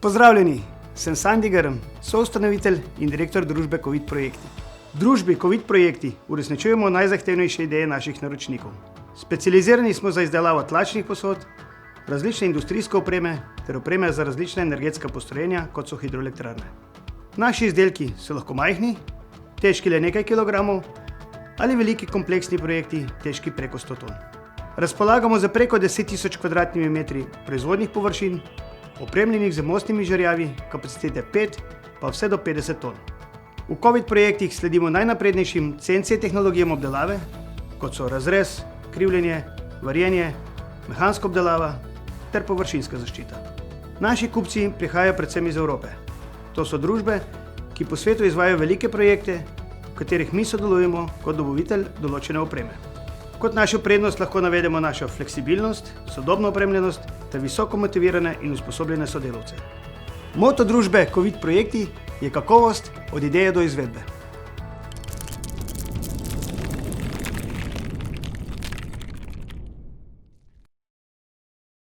Pozdravljeni, sem Sandi Grm, soustanovitelj in direktor družbe Covid Projekti. V družbi Covid Projekti uresničujemo najzahtevnejše ideje naših naročnikov. Specializirani smo za izdelavo tlačnih posod, različne industrijske opreme ter opreme za različna energetska postrojenja, kot so hidroelektrarne. Naši izdelki so lahko majhni, težki le nekaj kilogramov, ali veliki kompleksni projekti, težki preko 100 ton. Razpolagamo za preko 10.000 kvadratnimi metri proizvodnih površin, opremljenih z mostnimi žerjavi, kapacitete 5 pa vse do 50 ton. V Covid projektih sledimo najnaprednejšim CNC tehnologijam obdelave, kot so razrez, krivljenje, varjenje, mehanska obdelava ter površinska zaščita. Naši kupci prihajajo predvsem iz Evrope. To so družbe, ki po svetu izvajajo velike projekte, v katerih mi sodelujemo kot dobavitelj določene opreme. Kot našo prednost lahko navedemo našo fleksibilnost, sodobno opremljenost ter visoko motivirane in usposobljene sodelavce. Moto družbe Covid Projekti je kakovost od ideje do izvedbe.